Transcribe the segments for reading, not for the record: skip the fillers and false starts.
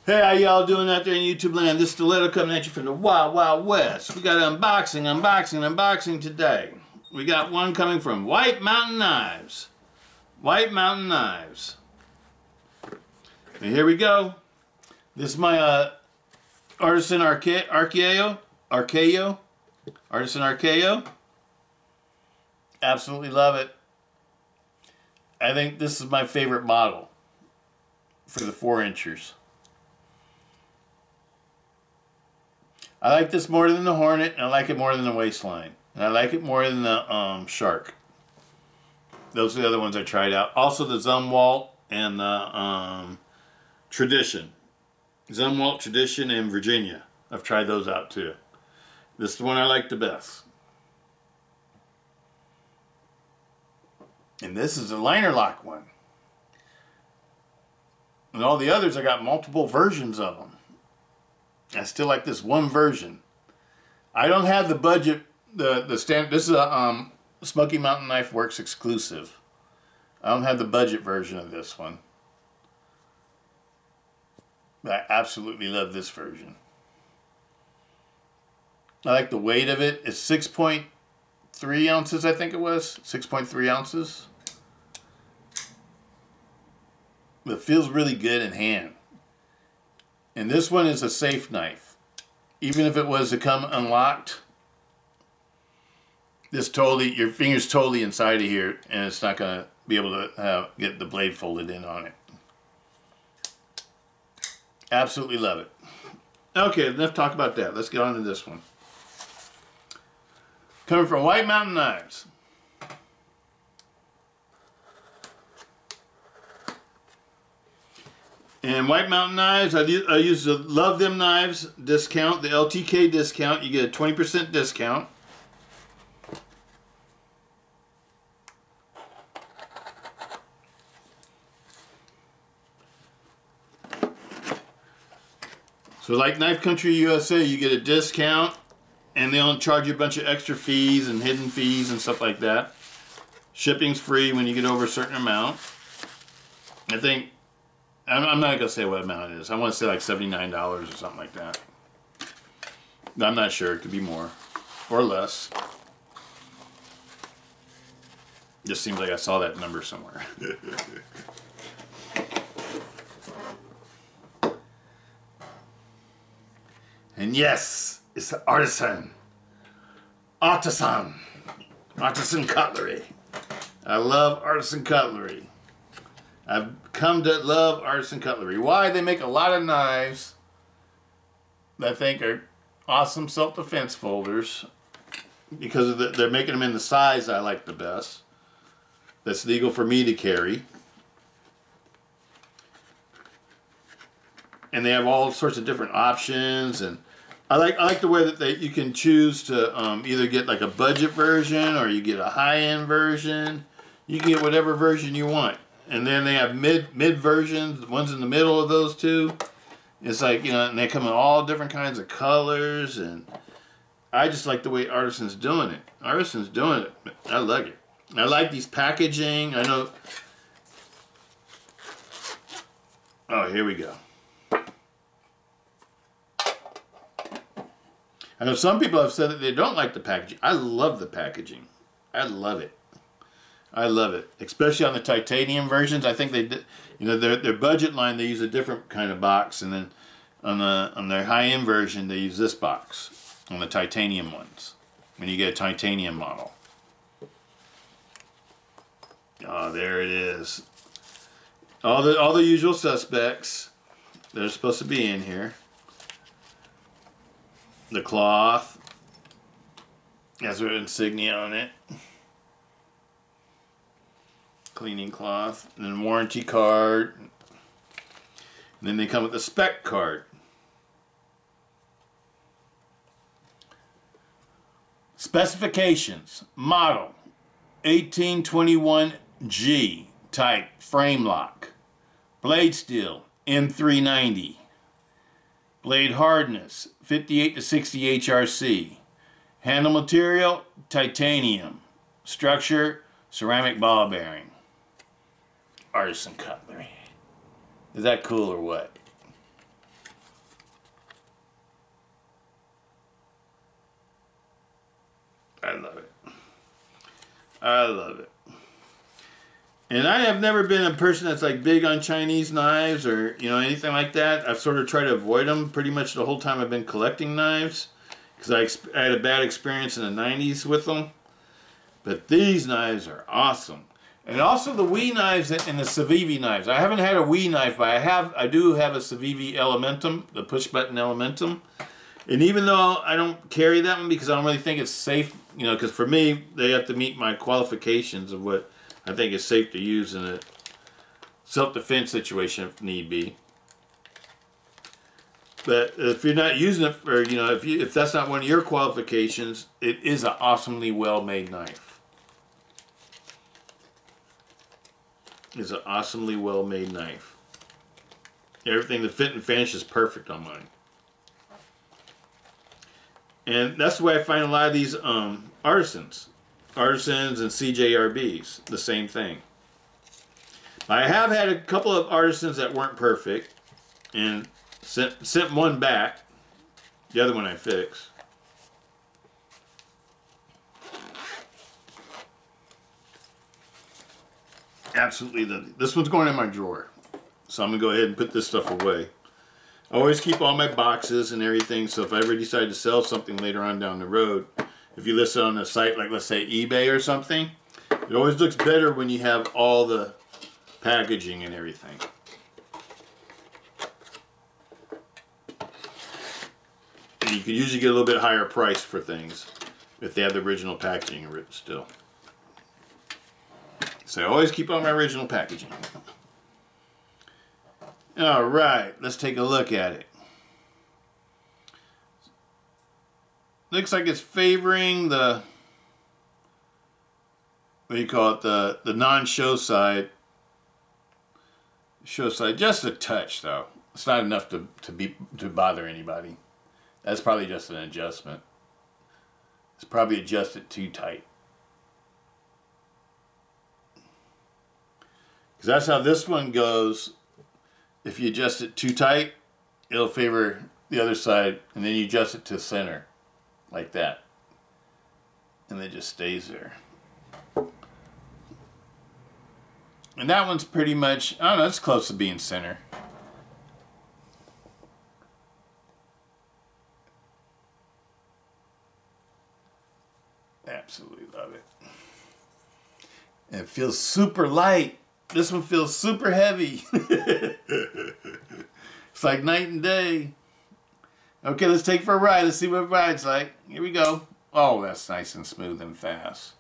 Hey, how y'all doing out there in YouTube land? This Stiletto coming at you from the Wild Wild West. We got an unboxing today. We got one coming from White Mountain Knives. White Mountain Knives. And here we go. This is my Artisan Archaeo. Artisan Archaeo. Absolutely love it. I think this is my favorite model for the 4-inchers. I like this more than the Hornet, and I like it more than the Waistline. And I like it more than the Shark. Those are the other ones I tried out. Also the Zumwalt and the Tradition. Zumwalt, Tradition, and Virginia. I've tried those out too. This is the one I like the best. And this is a liner lock one. And all the others, I got multiple versions of them. I still like this one version. I don't have the budget, the standard. This is a Smoky Mountain Knife Works exclusive. I don't have the budget version of this one. But I absolutely love this version. I like the weight of it. It's 6.3 ounces, I think it was. 6.3 ounces. But it feels really good in hand. And this one is a safe knife. Even if it was to come unlocked, this totally, your finger's totally inside of here, and it's not going to be able to get the blade folded in on it. Absolutely love it. Okay, enough talk about that. Let's get on to this one. Coming from White Mountain Knives. And White Mountain Knives, I use the Love Them Knives discount, the LTK discount. You get a 20% discount. So like Knife Country USA, you get a discount, and they don't charge you a bunch of extra fees and hidden fees and stuff like that. Shipping's free when you get over a certain amount. I think, I'm not going to say what amount it is. I want to say like $79 or something like that. I'm not sure. It could be more or less. Just seems like I saw that number somewhere. And yes, it's the Artisan Cutlery. I love Artisan Cutlery. I've come to love Artisan Cutlery. Why? They make a lot of knives that I think are awesome self-defense folders because they're making them in the size I like the best. That's legal for me to carry. And they have all sorts of different options, and I like the way that you can choose to either get like a budget version or you get a high-end version. You can get whatever version you want. And then they have mid versions, the ones in the middle of those two. It's like, you know, and they come in all different kinds of colors, and I just like the way Artisan's doing it. Artisan's doing it. I like it. I like these packaging. I know. Oh, here we go. I know some people have said that they don't like the packaging. I love the packaging. I love it. I love it, especially on the titanium versions. I think they did, you know, their budget line, they use a different kind of box, and then on their high-end version they use this box on the titanium ones. When you get a titanium model. Oh, there it is. All the usual suspects that are supposed to be in here. The cloth has their insignia on it. Cleaning cloth, and then warranty card, and then they come with a spec card. Specifications: model 1821G type frame lock, blade steel M390, blade hardness 58 to 60 HRC, handle material titanium, structure ceramic ball bearing. Artisan Cutlery. Is that cool or what? I love it. And I have never been a person that's like big on Chinese knives or, you know, anything like that. I've sort of tried to avoid them pretty much the whole time I've been collecting knives. Because I had a bad experience in the 90s with them. But these knives are awesome. And also the Wii knives and the Civivi knives. I haven't had a Wii knife, but I do have a Civivi Elementum, the push button Elementum. And even though I don't carry that one because I don't really think it's safe, you know, because for me, they have to meet my qualifications of what I think is safe to use in a self-defense situation if need be. But if you're not using it, or you know, if that's not one of your qualifications, it is an awesomely well-made knife. It's an awesomely well-made knife. Everything, the fit and finish is perfect on mine. And that's the way I find a lot of these artisans and CJRBs, the same thing. I have had a couple of artisans that weren't perfect, and sent one back. The other one I fixed. Absolutely lovely. This one's going in my drawer, so I'm gonna go ahead and put this stuff away. I always keep all my boxes and everything, so if I ever decide to sell something later on down the road, if you list it on a site like, let's say, eBay or something, it always looks better when you have all the packaging and everything. And you can usually get a little bit higher price for things if they have the original packaging still. So I always keep on my original packaging. All right, let's take a look at it. Looks like it's favoring the, what do you call it, the non-show side. Show side, just a touch though. It's not enough to bother anybody. That's probably just an adjustment. It's probably adjusted too tight. Because that's how this one goes. If you adjust it too tight, it'll favor the other side, and then you adjust it to center, like that. And it just stays there. And that one's pretty much, I don't know, it's close to being center. Absolutely love it. And it feels super light. This one feels super heavy. It's like night and day. Okay, let's take it for a ride. Let's see what it rides like. Here we go. Oh, that's nice and smooth and fast.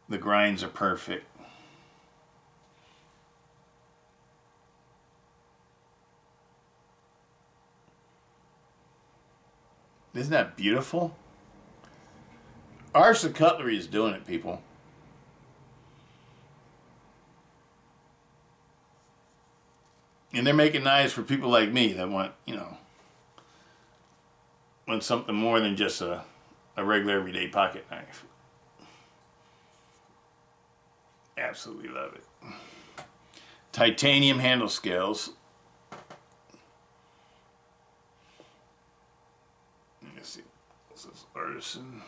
The grinds are perfect. Isn't that beautiful? Artisan Cutlery is doing it, people. And they're making knives for people like me that want, you know, want something more than just a regular everyday pocket knife. Absolutely love it. Titanium handle scales. Let's see. This is Artisan.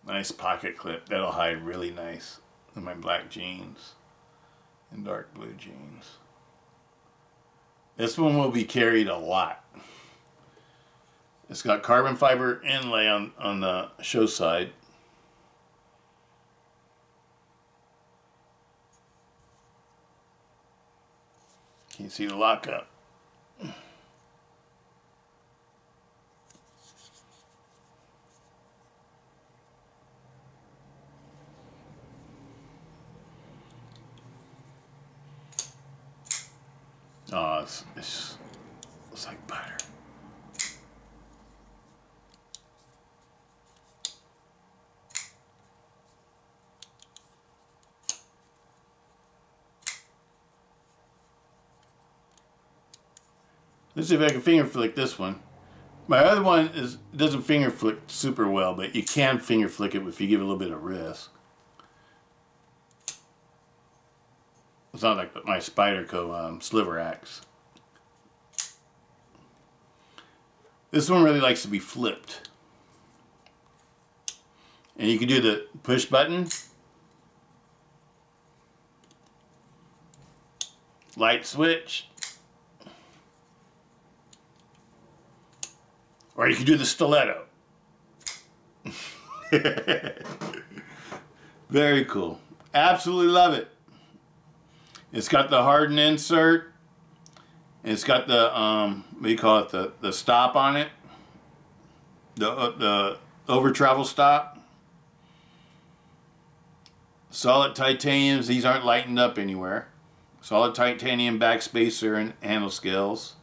Nice pocket clip. That'll hide really nice in my black jeans and dark blue jeans. This one will be carried a lot. It's got carbon fiber inlay on the show side. Can you see the lockup? Oh, it's like butter. Let's see if I can finger flick this one. My other one doesn't finger flick super well, but you can finger flick it if you give it a little bit of risk. It's not like my Spyderco sliver axe. This one really likes to be flipped. And you can do the push button, light switch, or you can do the stiletto. Very cool. Absolutely love it. It's got the hardened insert. It's got the what do you call it? The stop on it. The over travel stop. Solid titaniums. These aren't lightened up anywhere. Solid titanium backspacer and handle scales.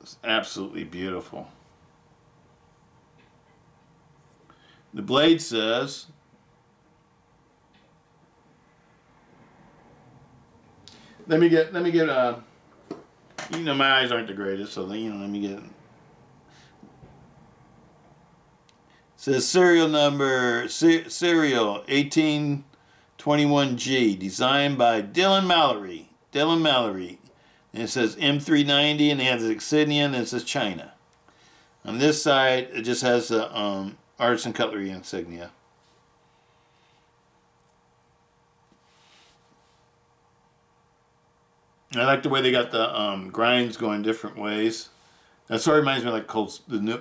It's absolutely beautiful. The blade says, let me get you know, my eyes aren't the greatest, so you know, let me get, says serial number, serial 1821G, designed by Dylan Mallory, and it says M390, and it has insignia, and it says China. On this side, it just has the Artisan Cutlery insignia. I like the way they got the grinds going different ways. That sort of reminds me of like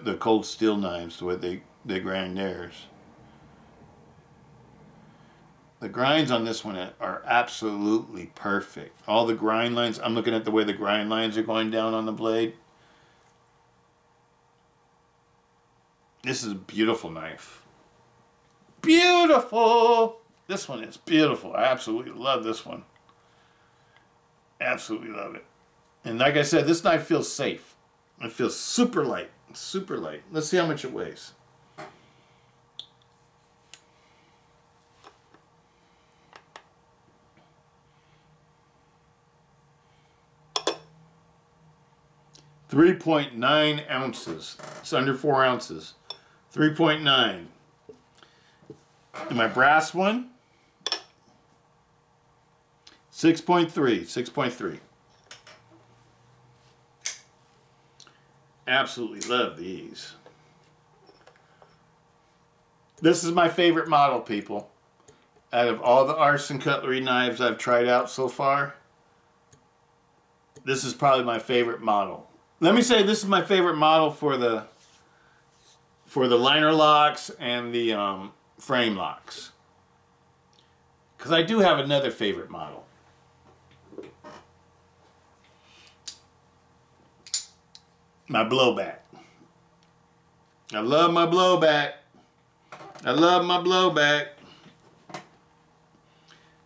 the cold steel knives, the way they grind theirs. The grinds on this one are absolutely perfect. All the grind lines, I'm looking at the way the grind lines are going down on the blade. This is a beautiful knife. Beautiful! This one is beautiful. I absolutely love this one. Absolutely love it. And like I said, this knife feels safe. It feels super light. Super light. Let's see how much it weighs. .9 ounces. It's under 4 ounces. 3.9. And my brass one, 6.3. 6.3. Absolutely love these. This is my favorite model, people. Out of all the Artisan Cutlery knives I've tried out so far, this is probably my favorite model. Let me say this is my favorite model for the liner locks and the frame locks. Because I do have another favorite model. My blowback. I love my blowback. I love my blowback.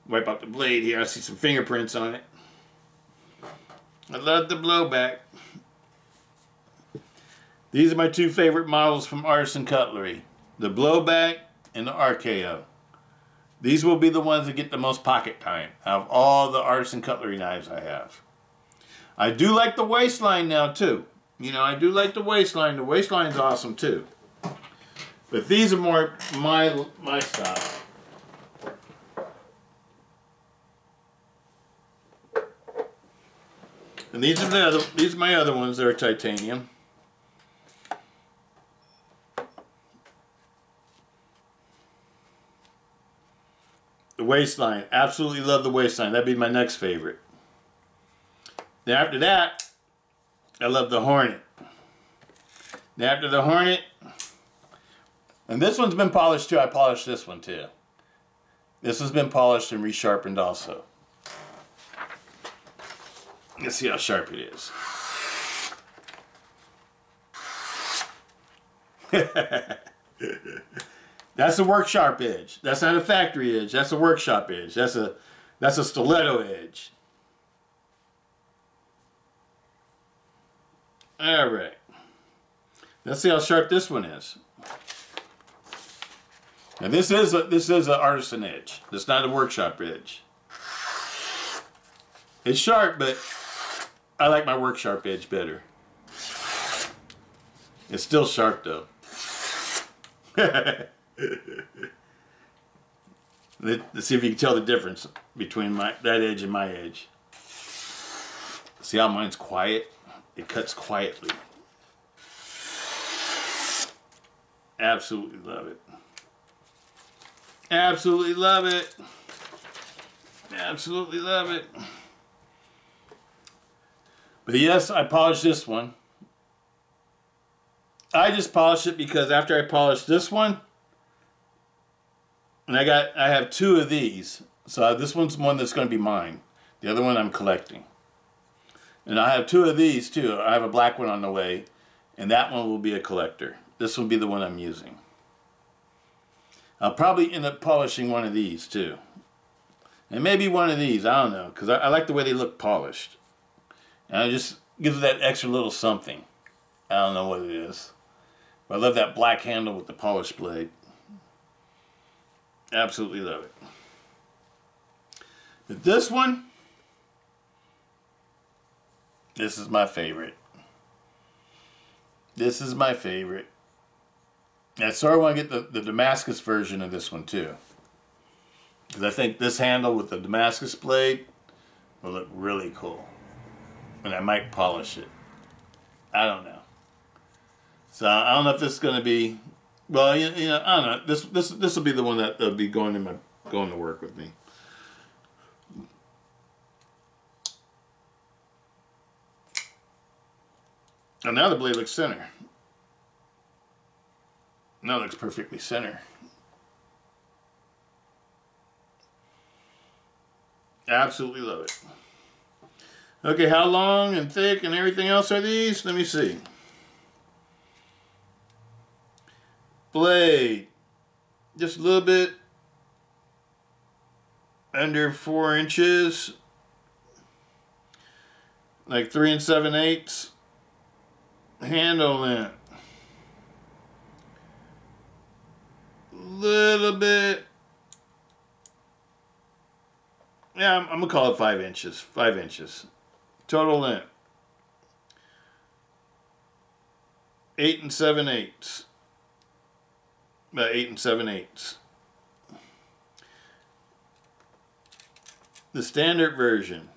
Wipe out the blade here. I see some fingerprints on it. I love the blowback. These are my two favorite models from Artisan Cutlery. The Blowback and the Archaeo. These will be the ones that get the most pocket time out of all the Artisan Cutlery knives I have. I do like the waistline now too. You know, I do like the waistline. The waistline's awesome too. But these are more my style. And these are my other ones that are titanium. The waistline. Absolutely love the waistline. That'd be my next favorite. Then after that, I love the Hornet. Then after the Hornet, and this one's been polished too. I polished this one too. This has been polished and resharpened also. Let's see how sharp it is. That's a workshop edge. That's not a factory edge. That's a workshop edge. That's a stiletto edge. All right. Let's see how sharp this one is. Now this is an artisan edge. It's not a workshop edge. It's sharp, but I like my workshop edge better. It's still sharp though. Let's see if you can tell the difference between that edge and my edge. See how mine's quiet? It cuts quietly. Absolutely love it. Absolutely love it. Absolutely love it. But yes, I polished this one. I just polished it because after I polished this one, and I have two of these. So this one's one that's going to be mine. The other one I'm collecting. And I have two of these too. I have a black one on the way, and that one will be a collector. This will be the one I'm using. I'll probably end up polishing one of these too. And maybe one of these, I don't know, because I like the way they look polished. And it just gives it that extra little something. I don't know what it is. But I love that black handle with the polished blade. Absolutely love it. But this one, this is my favorite. This is my favorite. And I sort of want to get the Damascus version of this one too. Because I think this handle with the Damascus blade will look really cool. And I might polish it. I don't know. So I don't know if this is going to be, well, you know, I don't know. This will be the one that'll be going to work with me. And now the blade looks center. Now it looks perfectly center. Absolutely love it. Okay, how long and thick and everything else are these? Let me see. Blade, just a little bit under 4 inches, like 3 7/8. Handle length, little bit. Yeah, I'm gonna call it 5 inches. 5 inches. Total length, 8 7/8. About 8 7/8. The standard version.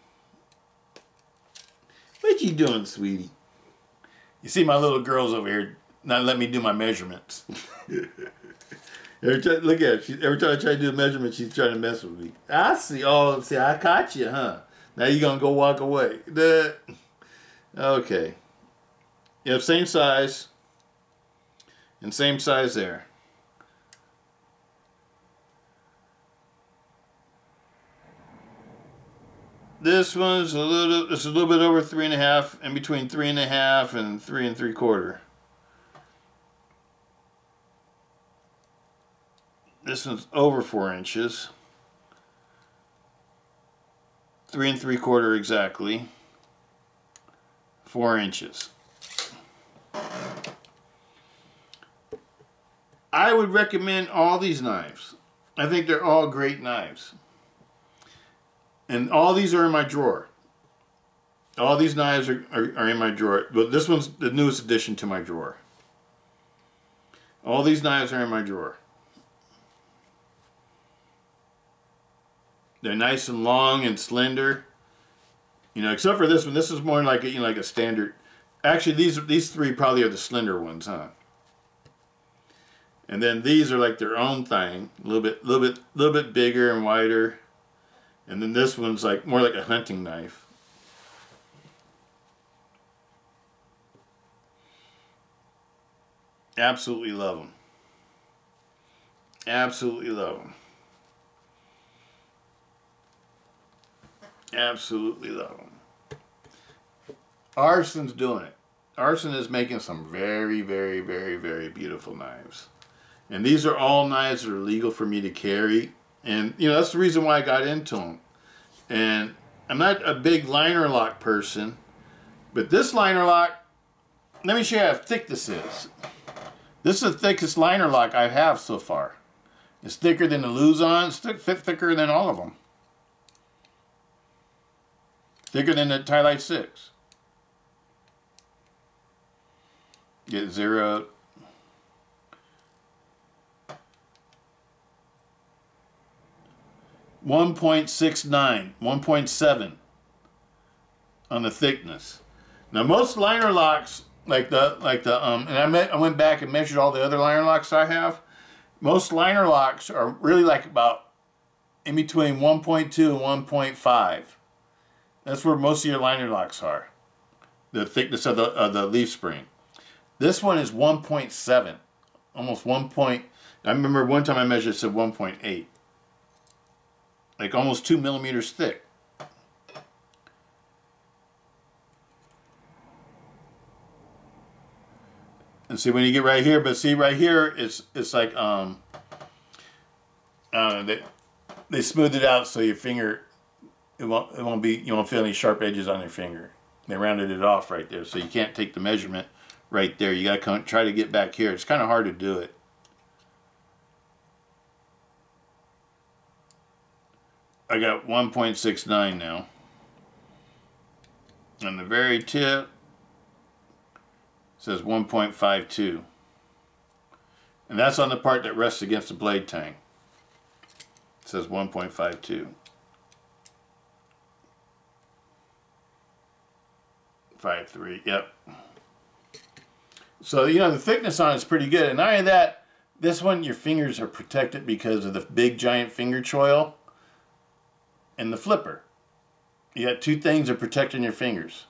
What you doing, sweetie? You see my little girl's over here not letting me do my measurements. Look at her. Every time I try to do a measurement, she's trying to mess with me. I see. Oh, see, I caught you, huh? Now you're going to go walk away. Okay. Yep, same size. And same size there. This one's it's a little bit over 3.5, in between 3.5 and 3 3/4. This one's over 4 inches. 3 3/4 exactly. 4 inches. I would recommend all these knives. I think they're all great knives. And all these are in my drawer. All these knives are in my drawer. But this one's the newest addition to my drawer. All these knives are in my drawer. They're nice and long and slender. You know, except for this one. This is more like like a standard. Actually, these three probably are the slender ones, huh? And then these are like their own thing. A little bit bigger and wider. And then this one's like more like a hunting knife. Absolutely love them. Absolutely love them. Absolutely love them. Artisan's doing it. Artisan is making some very, very, very, very beautiful knives. And these are all knives that are legal for me to carry. And, you know, that's the reason why I got into them. And I'm not a big liner lock person, but this liner lock, let me show you how thick this is. This is the thickest liner lock I have so far. It's thicker than the Luzon. It's thicker than all of them. Thicker than the Tylite 6. Get zeroed. 1.69, 1.7 on the thickness. Now most liner locks, and I went back and measured all the other liner locks I have. Most liner locks are really like about in between 1.2 and 1.5. That's where most of your liner locks are. The thickness of the leaf spring. This one is 1.7, almost 1. I remember one time I measured, it said 1.8, like almost 2 millimeters thick. And see when you get right here, but see right here, it's like they smoothed it out so your finger you won't feel any sharp edges on your finger. They rounded it off right there, so you can't take the measurement right there. You gotta try to get back here. It's kind of hard to do it. I got 1.69 now. On the very tip, says 1.52. And that's on the part that rests against the blade tang. It says 1.52. 5.3, yep. So, you know, the thickness on it's pretty good. And not only that, this one, your fingers are protected because of the big giant finger choil and the flipper. You got two things that are protecting your fingers.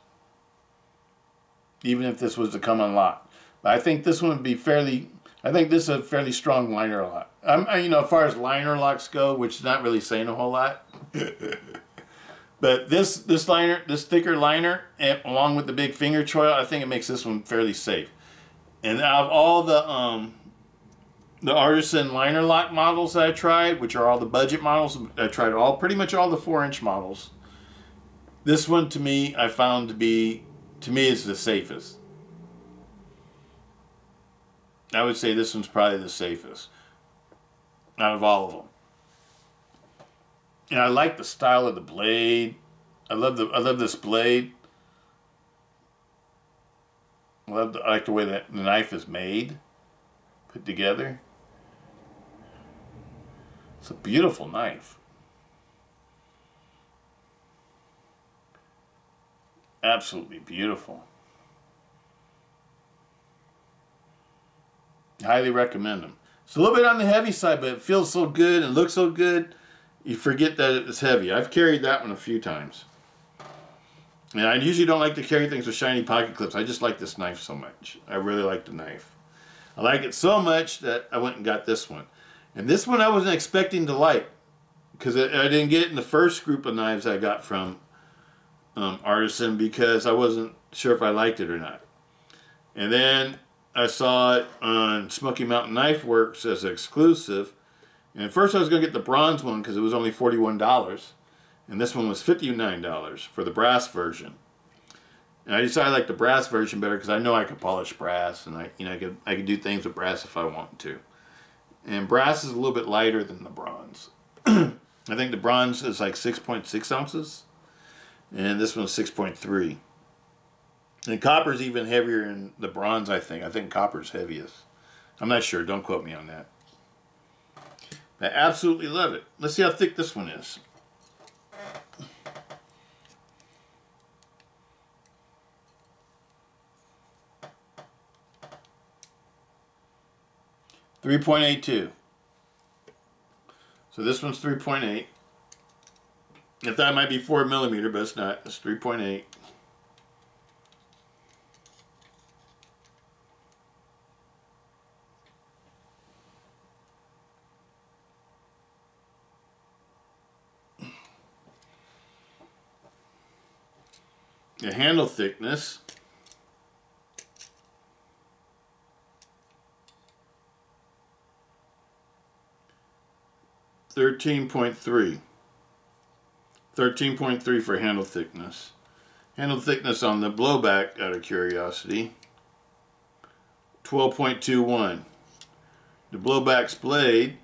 Even if this was to come unlocked. But I think this one would be I think this is a fairly strong liner lock. You know, as far as liner locks go, which is not really saying a whole lot. But this thicker liner, and along with the big finger choil, I think it makes this one fairly safe. And out of all the Artisan liner lock models that I tried, which are all the budget models, I tried pretty much all the 4-inch models. This one to me, I found to be, is the safest. I would say this one's probably the safest out of all of them. And I like the style of the blade. I love this blade. I like the way that the knife is made, put together. It's a beautiful knife. Absolutely beautiful. Highly recommend them. It's a little bit on the heavy side, but it feels so good and looks so good, you forget that it's heavy. I've carried that one a few times. And I usually don't like to carry things with shiny pocket clips. I just like this knife so much. I really like the knife. I like it so much that I went and got this one. And this one I wasn't expecting to like, because I didn't get it in the first group of knives I got from Artisan, because I wasn't sure if I liked it or not. And then I saw it on Smoky Mountain Knife Works as an exclusive. And at first I was going to get the bronze one because it was only $41. And this one was $59 for the brass version. And I decided I like the brass version better because I know I could polish brass, and I could do things with brass if I wanted to. And brass is a little bit lighter than the bronze. I think the bronze is like 6.6 ounces. And this one's 6.3. And copper's even heavier than the bronze, I think. I think copper's heaviest. I'm not sure. Don't quote me on that. I absolutely love it. Let's see how thick this one is. .82. So this one's 3.8. If that might be 4 millimeter, but it's not. It's 3.8. The handle thickness, 13.3. 13.3 for handle thickness. Handle thickness on the blowback, out of curiosity, 12.21. The blowback's blade,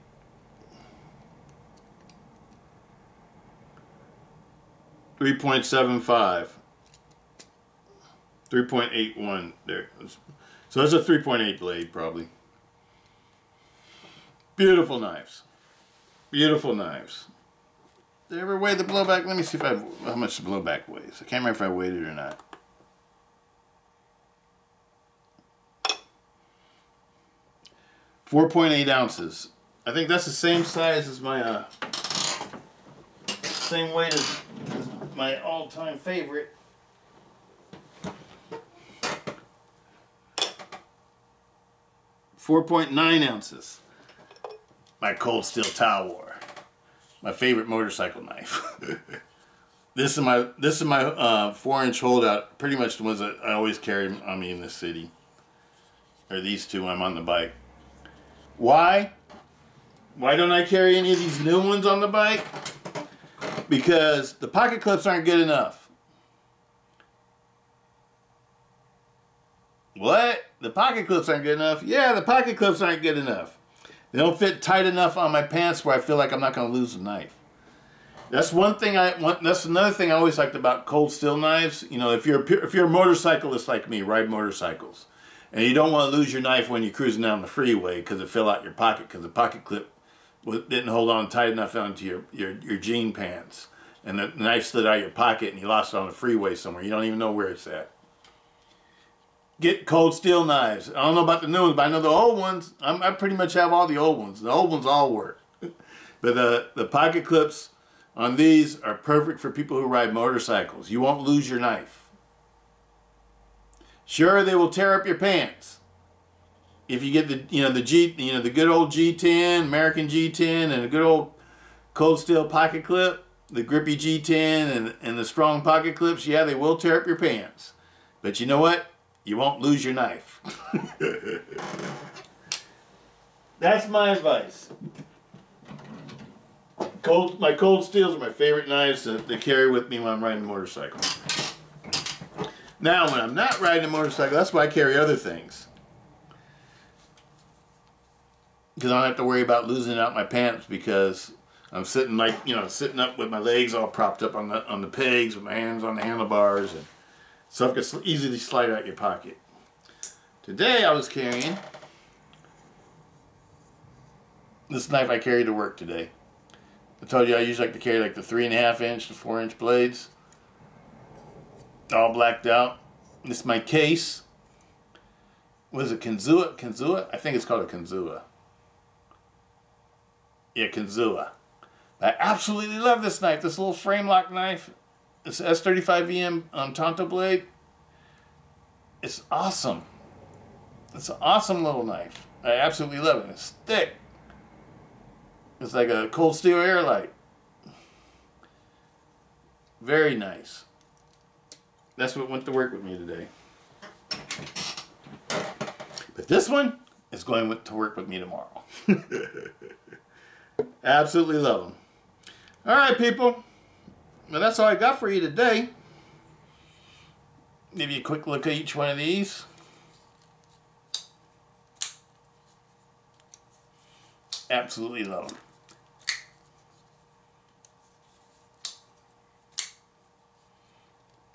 3.75. 3.81 there. So that's a 3.8 blade probably. Beautiful knives. Beautiful knives. Did I ever weigh the blowback? Let me see how much the blowback weighs. I can't remember if I weighed it or not. .8 ounces. I think that's the same size as my, same weight as my all-time favorite. .9 ounces. My cold steel towel war. My favorite motorcycle knife. This is my 4-inch holdout. Pretty much the ones that I always carry on me in the city. Or these two when I'm on the bike. Why? Why don't I carry any of these new ones on the bike? Because the pocket clips aren't good enough. What? The pocket clips aren't good enough? Yeah, the pocket clips aren't good enough. They don't fit tight enough on my pants where I feel like I'm not going to lose the knife. That's one thing that's another thing I always liked about cold steel knives. You know, if you're a motorcyclist like me, ride motorcycles, and you don't want to lose your knife when you're cruising down the freeway because it fell out your pocket because the pocket clip didn't hold on tight enough onto your jean pants, and the knife slid out of your pocket and you lost it on the freeway somewhere. You don't even know where it's at. Get cold steel knives. I don't know about the new ones, but I know the old ones. I pretty much have all the old ones. The old ones all work. But the pocket clips on these are perfect for people who ride motorcycles. You won't lose your knife. Sure, they will tear up your pants. If you get the the good old G10, American G10, and a good old cold steel pocket clip, the grippy G10 and the strong pocket clips, yeah, they will tear up your pants. But you know what? You won't lose your knife. That's my advice. My cold steels are my favorite knives to carry with me when I'm riding a motorcycle. Now, when I'm not riding a motorcycle, that's why I carry other things. Because I don't have to worry about losing out my pants because I'm sitting sitting up with my legs all propped up on the pegs with my hands on the handlebars, and stuff gets easily slide out your pocket. Today I was carrying this knife I carried to work today. I told you I usually like to carry like the 3.5 inch to 4 inch blades. All blacked out. This is my case. Was it Kanzua? Kanzua? I think it's called a Kanzua. Yeah, Kanzua. I absolutely love this knife. This little frame lock knife. It's S35VM Tonto blade. It's awesome. It's an awesome little knife. I absolutely love it. It's thick. It's like a cold steel airlight. Very nice. That's what went to work with me today. But this one is going to work with me tomorrow. Absolutely love them. All right, people. Well, that's all I got for you today. Give you a quick look at each one of these. Absolutely love them.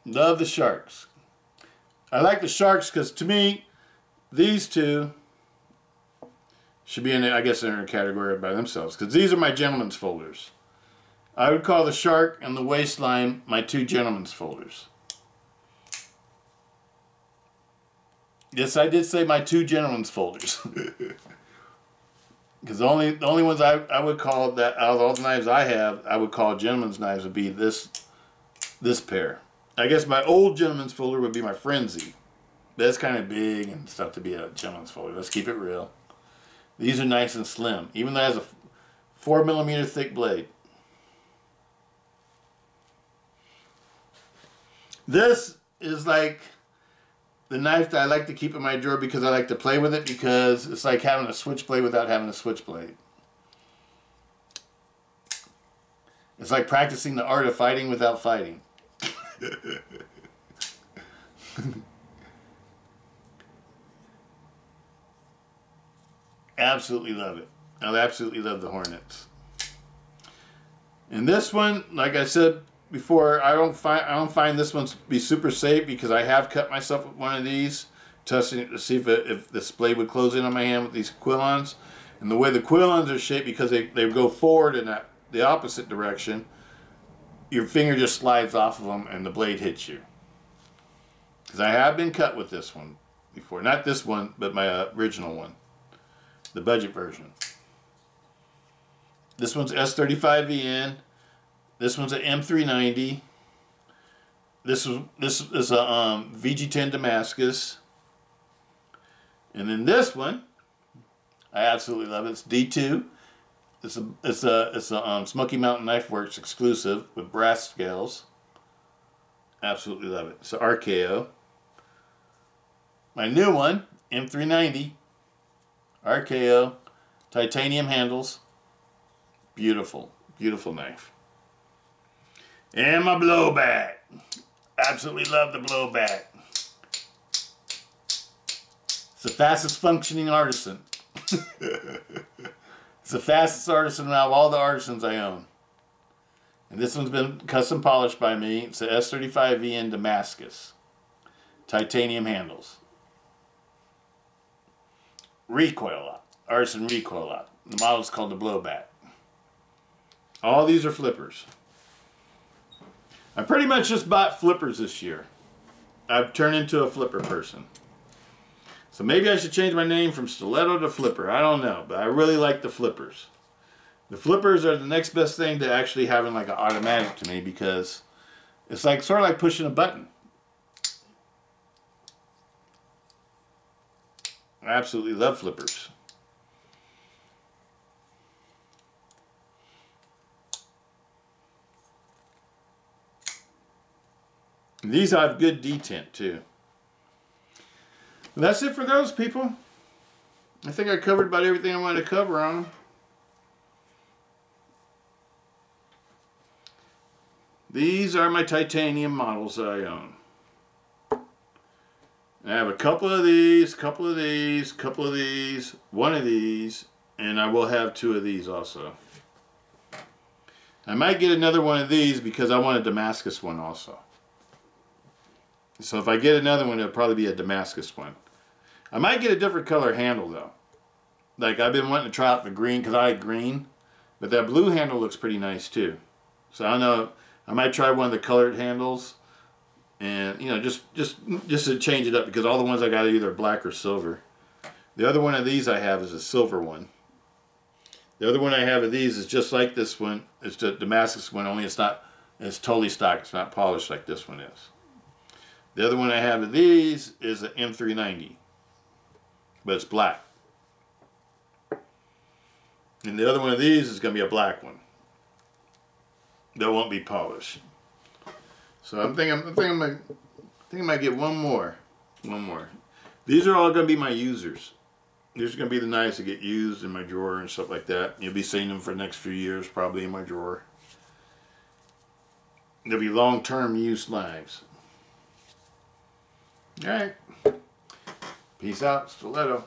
Love the Sharks. I like the Sharks because to me, these two should be in, I guess, in a category by themselves. Because these are my gentleman's folders. I would call the Shark and the Waistline my two gentleman's folders. Yes, I did say my two gentleman's folders. Because the only ones I would call that, out of all the knives I have, I would call gentleman's knives would be this pair. I guess my old gentleman's folder would be my Frenzy. That's kind of big and stuff to be a gentleman's folder. Let's keep it real. These are nice and slim, even though it has a 4mm thick blade. This is like the knife that I like to keep in my drawer because I like to play with it, because it's like having a switchblade without having a switchblade. It's like practicing the art of fighting without fighting. Absolutely love it. I absolutely love the Hornets. And this one, like I said before, I don't find this one to be super safe, because I have cut myself with one of these, testing it to see if this blade would close in on my hand with these quillons. And the way the quillons are shaped, because they go forward in the opposite direction, your finger just slides off of them and the blade hits you. Because I have been cut with this one before. Not this one, but my original one. The budget version. This one's S35VN. This one's an M390. This is a VG10 Damascus. And then this one, I absolutely love it. It's D2. It's a Smoky Mountain Knife Works exclusive with brass scales. Absolutely love it. It's an Archaeo. My new one, M390. Archaeo. Titanium handles. Beautiful. Beautiful knife. And my blowback. Absolutely love the blowback. It's the fastest functioning artisan. It's the fastest artisan out of all the artisans I own. And this one's been custom polished by me. It's a S35VN Damascus. Titanium handles. Recoil lock. Artisan recoil lock. The model's called the Blowback. All these are flippers. I pretty much just bought flippers this year. I've turned into a flipper person. So maybe I should change my name from Stiletto to Flipper. I don't know, but I really like the flippers. The flippers are the next best thing to actually having like an automatic to me, because it's like sort of like pushing a button. I absolutely love flippers. These have good detent too. And that's it for those, people. I think I covered about everything I wanted to cover on them. These are my titanium models that I own. I have a couple of these, couple of these, couple of these, one of these, and I will have two of these also. I might get another one of these because I want a Damascus one also. So if I get another one, it'll probably be a Damascus one. I might get a different color handle though. Like I've been wanting to try out the green because I like green, but that blue handle looks pretty nice too. So I don't know, I might try one of the colored handles, and you know, just to change it up, because all the ones I got are either black or silver. The other one of these I have is a silver one. The other one I have of these is just like this one. It's the Damascus one, only it's totally stock. It's not polished like this one is. The other one I have of these is an M390, but it's black. And the other one of these is going to be a black one that won't be polished. So I think I might get one more. These are all going to be my users. These are going to be the knives that get used in my drawer and stuff like that. You'll be seeing them for the next few years, probably in my drawer. They'll be long-term use knives. All right. Peace out, Stiletto.